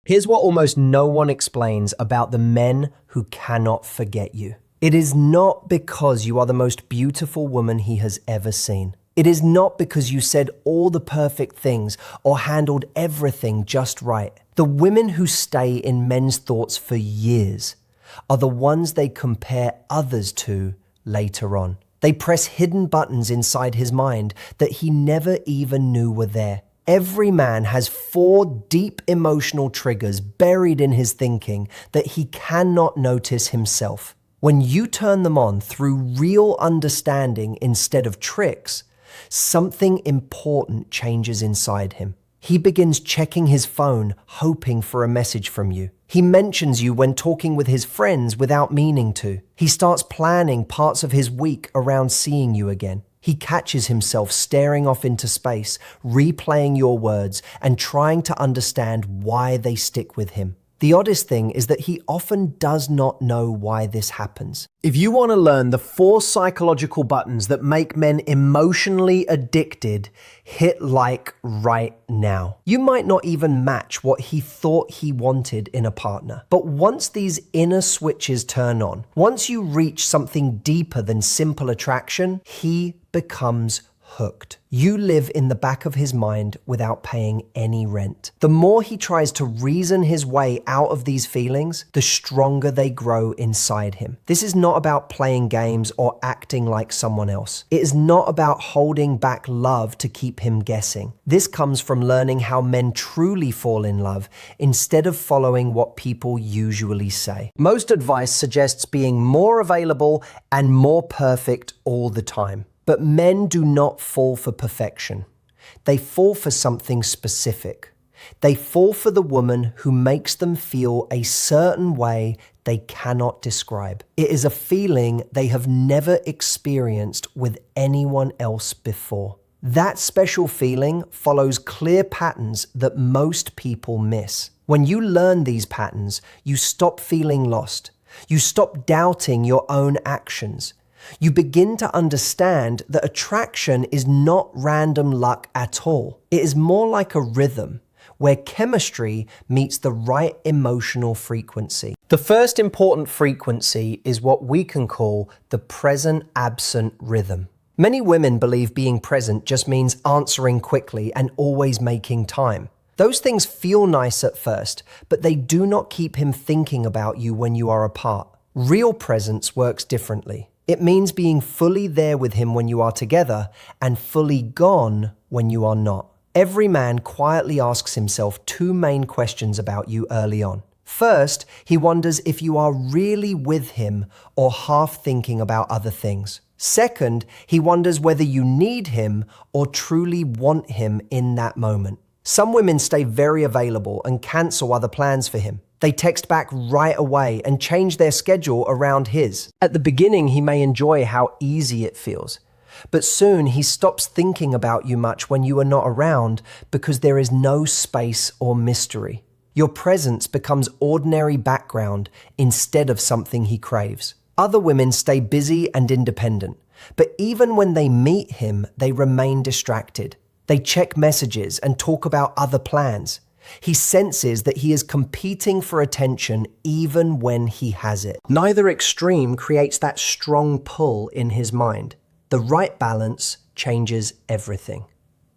Here's what almost no one explains about the men who cannot forget you. It is not because you are the most beautiful woman he has ever seen. It is not because you said all the perfect things or handled everything just right. The women who stay in men's thoughts for years are the ones they compare others to later on. They press hidden buttons inside his mind that he never even knew were there. Every man has 4 deep emotional triggers buried in his thinking that he cannot notice himself. When you turn them on through real understanding instead of tricks, something important changes inside him. He begins checking his phone, hoping for a message from you. He mentions you when talking with his friends without meaning to. He starts planning parts of his week around seeing you again. He catches himself staring off into space, replaying your words, and trying to understand why they stick with him. The oddest thing is that he often does not know why this happens. If you want to learn the 4 psychological buttons that make men emotionally addicted, hit like right now. You might not even match what he thought he wanted in a partner. But once these inner switches turn on, once you reach something deeper than simple attraction, he becomes hooked. You live in the back of his mind without paying any rent. The more he tries to reason his way out of these feelings, the stronger they grow inside him. This is not about playing games or acting like someone else. It is not about holding back love to keep him guessing. This comes from learning how men truly fall in love instead of following what people usually say. Most advice suggests being more available and more perfect all the time. But men do not fall for perfection. They fall for something specific. They fall for the woman who makes them feel a certain way they cannot describe. It is a feeling they have never experienced with anyone else before. That special feeling follows clear patterns that most people miss. When you learn these patterns, you stop feeling lost. You stop doubting your own actions. You begin to understand that attraction is not random luck at all. It is more like a rhythm where chemistry meets the right emotional frequency. The first important frequency is what we can call the present-absent rhythm. Many women believe being present just means answering quickly and always making time. Those things feel nice at first, but they do not keep him thinking about you when you are apart. Real presence works differently. It means being fully there with him when you are together and fully gone when you are not. Every man quietly asks himself 2 main questions about you early on. First, he wonders if you are really with him or half thinking about other things. Second, he wonders whether you need him or truly want him in that moment. Some women stay very available and cancel other plans for him. They text back right away and change their schedule around his. At the beginning, he may enjoy how easy it feels, but soon he stops thinking about you much when you are not around because there is no space or mystery. Your presence becomes ordinary background instead of something he craves. Other women stay busy and independent, but even when they meet him, they remain distracted. They check messages and talk about other plans. He senses that he is competing for attention even when he has it. Neither extreme creates that strong pull in his mind. The right balance changes everything.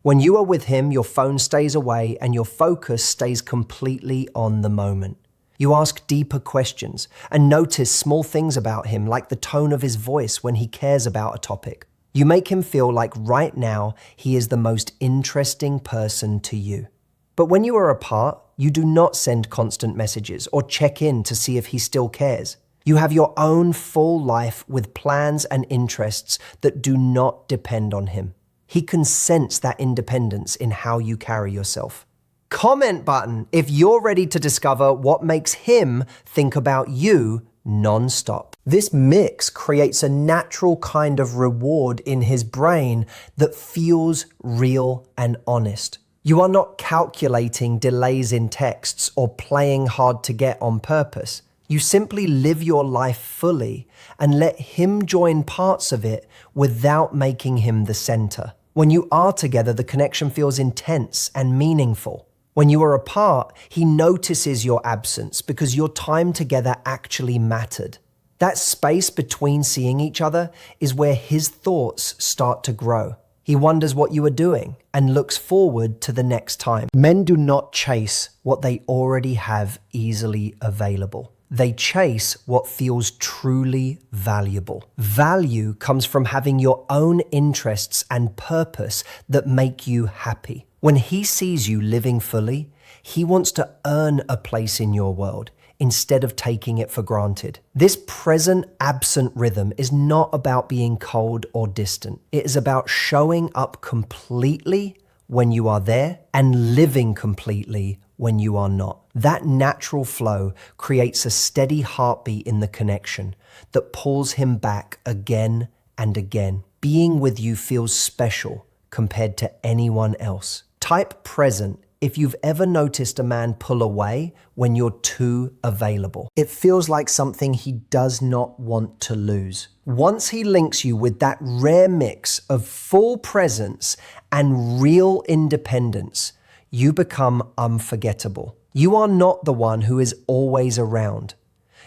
When you are with him, your phone stays away and your focus stays completely on the moment. You ask deeper questions and notice small things about him, like the tone of his voice when he cares about a topic. You make him feel like right now he is the most interesting person to you. But when you are apart, you do not send constant messages or check in to see if he still cares. You have your own full life with plans and interests that do not depend on him. He can sense that independence in how you carry yourself. Comment button if you're ready to discover what makes him think about you non-stop. This mix creates a natural kind of reward in his brain that feels real and honest. You are not calculating delays in texts or playing hard to get on purpose. You simply live your life fully and let him join parts of it without making him the center. When you are together, the connection feels intense and meaningful. When you are apart, he notices your absence because your time together actually mattered. That space between seeing each other is where his thoughts start to grow. He wonders what you are doing and looks forward to the next time. Men do not chase what they already have easily available. They chase what feels truly valuable. Value comes from having your own interests and purpose that make you happy. When he sees you living fully, he wants to earn a place in your world instead of taking it for granted. This present-absent rhythm is not about being cold or distant. It is about showing up completely when you are there and living completely when you are not. That natural flow creates a steady heartbeat in the connection that pulls him back again and again. Being with you feels special compared to anyone else. Type present if you've ever noticed a man pull away when you're too available. It feels like something he does not want to lose. Once he links you with that rare mix of full presence and real independence, you become unforgettable. You are not the one who is always around.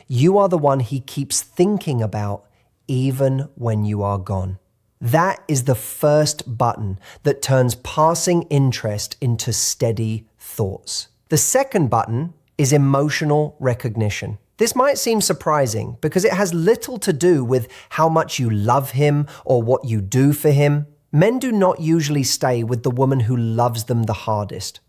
You are the one he keeps thinking about even when you are gone. That is the first button that turns passing interest into steady thoughts. The second button is emotional recognition. This might seem surprising because it has little to do with how much you love him or what you do for him. Men do not usually stay with the woman who loves them the hardest.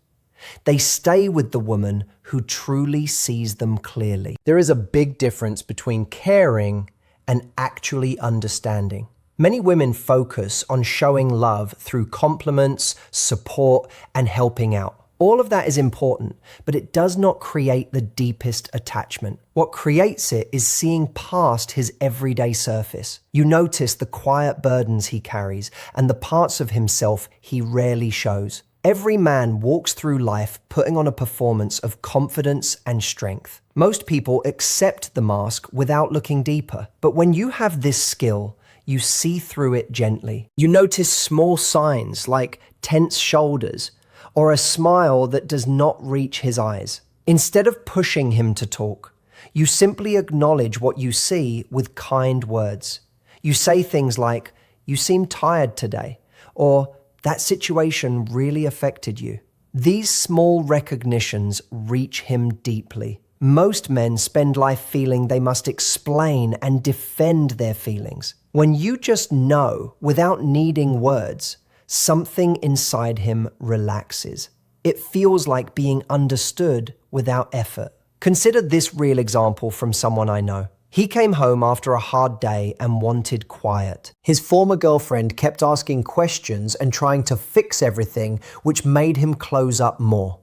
They stay with the woman who truly sees them clearly. There is a big difference between caring and actually understanding. Many women focus on showing love through compliments, support, and helping out. All of that is important, but it does not create the deepest attachment. What creates it is seeing past his everyday surface. You notice the quiet burdens he carries and the parts of himself he rarely shows. Every man walks through life putting on a performance of confidence and strength. Most people accept the mask without looking deeper, but when you have this skill, you see through it gently. You notice small signs like tense shoulders or a smile that does not reach his eyes. Instead of pushing him to talk, you simply acknowledge what you see with kind words. You say things like, "You seem tired today," or "That situation really affected you." These small recognitions reach him deeply. Most men spend life feeling they must explain and defend their feelings. When you just know without needing words, something inside him relaxes. It feels like being understood without effort. Consider this real example from someone I know. He came home after a hard day and wanted quiet. His former girlfriend kept asking questions and trying to fix everything, which made him close up more.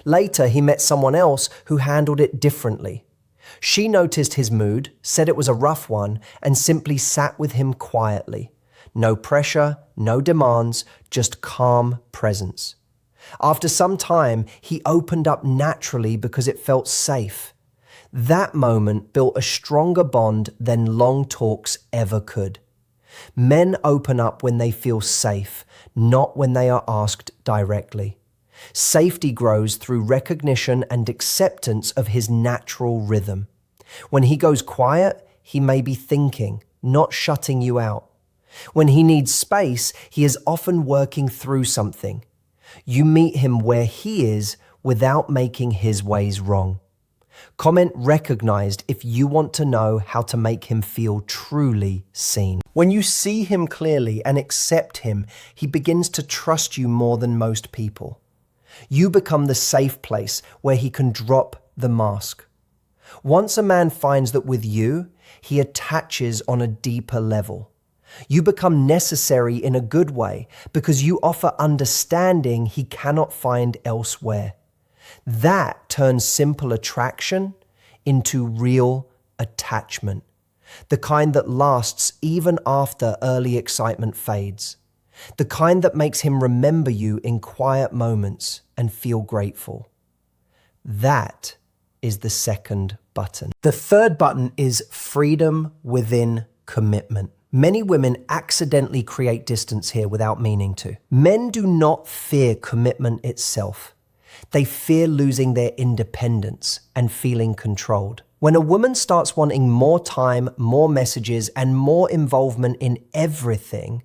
Later, he met someone else who handled it differently. She noticed his mood, said it was a rough one, and simply sat with him quietly. No pressure, no demands, just calm presence. After some time, he opened up naturally because it felt safe. That moment built a stronger bond than long talks ever could. Men open up when they feel safe, not when they are asked directly. Safety grows through recognition and acceptance of his natural rhythm. When he goes quiet, he may be thinking, not shutting you out. When he needs space, he is often working through something. You meet him where he is without making his ways wrong. Comment recognized if you want to know how to make him feel truly seen. When you see him clearly and accept him, he begins to trust you more than most people. You become the safe place where he can drop the mask. Once a man finds that with you, he attaches on a deeper level. You become necessary in a good way because you offer understanding he cannot find elsewhere. That turns simple attraction into real attachment, the kind that lasts even after early excitement fades, the kind that makes him remember you in quiet moments and feel grateful. That is the second button. The third button is freedom within commitment. Many women accidentally create distance here without meaning to. Men do not fear commitment itself. They fear losing their independence and feeling controlled. When a woman starts wanting more time, more messages, and more involvement in everything,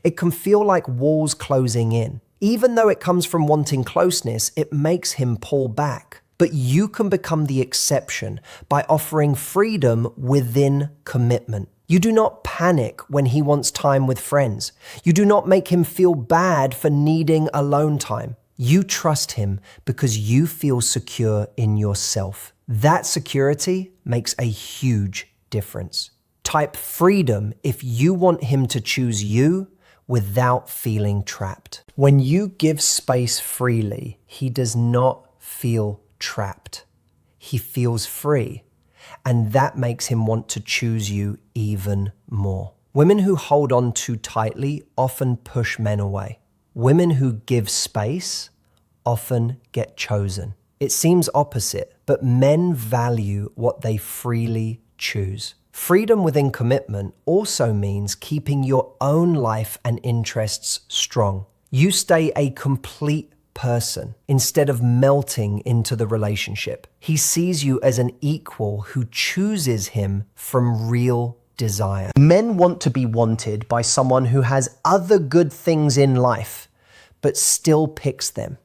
it can feel like walls closing in. Even though it comes from wanting closeness, it makes him pull back. But you can become the exception by offering freedom within commitment. You do not panic when he wants time with friends. You do not make him feel bad for needing alone time. You trust him because you feel secure in yourself. That security makes a huge difference. Type freedom if you want him to choose you without feeling trapped. When you give space freely, he does not feel trapped. He feels free, and that makes him want to choose you even more. Women who hold on too tightly often push men away. Women who give space often get chosen. It seems opposite, but men value what they freely choose. Freedom within commitment also means keeping your own life and interests strong. You stay a complete person instead of melting into the relationship. He sees you as an equal who chooses him from real desire. Men want to be wanted by someone who has other good things in life, but still picks them.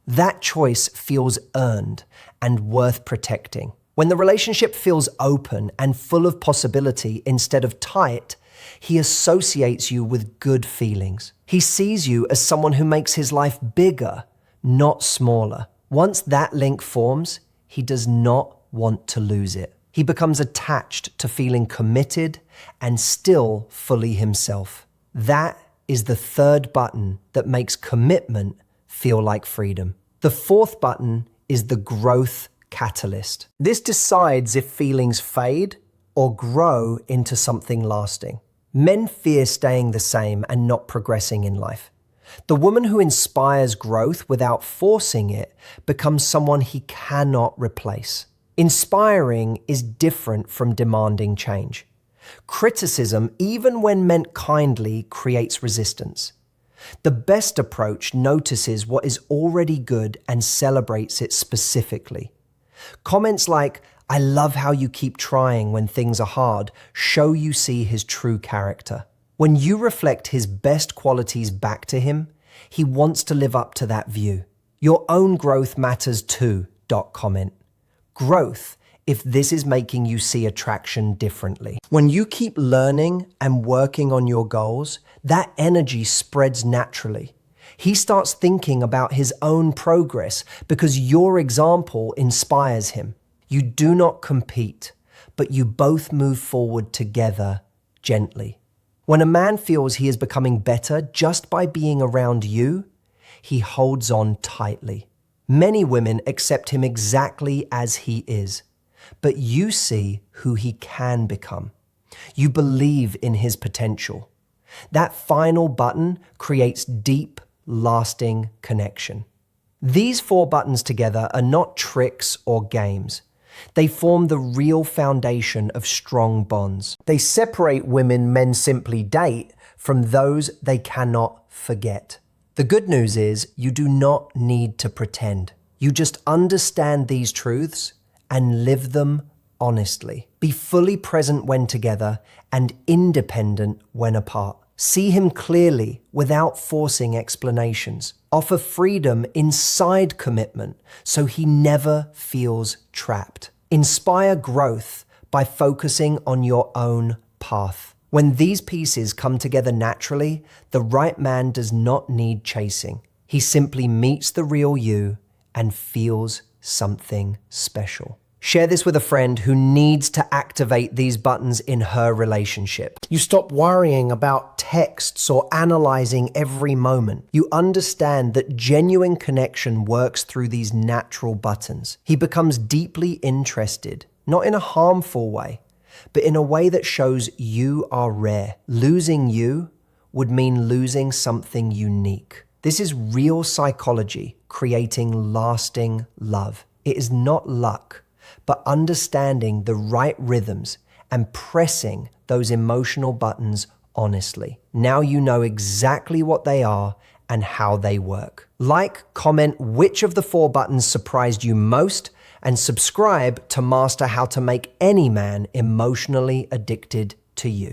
That choice feels earned and worth protecting. When the relationship feels open and full of possibility instead of tight, he associates you with good feelings. He sees you as someone who makes his life bigger, not smaller. Once that link forms, he does not want to lose it. He becomes attached to feeling committed and still fully himself. That is the third button that makes commitment feel like freedom. The fourth button is the growth catalyst. This decides if feelings fade or grow into something lasting. Men fear staying the same and not progressing in life. The woman who inspires growth without forcing it becomes someone he cannot replace. Inspiring is different from demanding change. Criticism, even when meant kindly, creates resistance. The best approach notices what is already good and celebrates it specifically. Comments like, "I love how you keep trying when things are hard," show you see his true character. When you reflect his best qualities back to him, he wants to live up to that view. Your own growth matters too. Comment. Growth if this is making you see attraction differently. When you keep learning and working on your goals, that energy spreads naturally. He starts thinking about his own progress because your example inspires him. You do not compete, but you both move forward together gently. When a man feels he is becoming better just by being around you, he holds on tightly. Many women accept him exactly as he is, but you see who he can become. You believe in his potential. That final button creates deep, lasting connection. These four buttons together are not tricks or games. They form the real foundation of strong bonds. They separate women men simply date from those they cannot forget. The good news is you do not need to pretend. You just understand these truths and live them honestly. Be fully present when together and independent when apart. See him clearly without forcing explanations. Offer freedom inside commitment so he never feels trapped. Inspire growth by focusing on your own path. When these pieces come together naturally, the right man does not need chasing. He simply meets the real you and feels something special. Share this with a friend who needs to activate these buttons in her relationship. You stop worrying about texts or analyzing every moment. You understand that genuine connection works through these natural buttons. He becomes deeply interested, not in a harmful way, but in a way that shows you are rare. Losing you would mean losing something unique. This is real psychology, creating lasting love. It is not luck, but understanding the right rhythms and pressing those emotional buttons honestly. Now you know exactly what they are and how they work. Like, comment which of the 4 buttons surprised you most, and subscribe to master how to make any man emotionally addicted to you.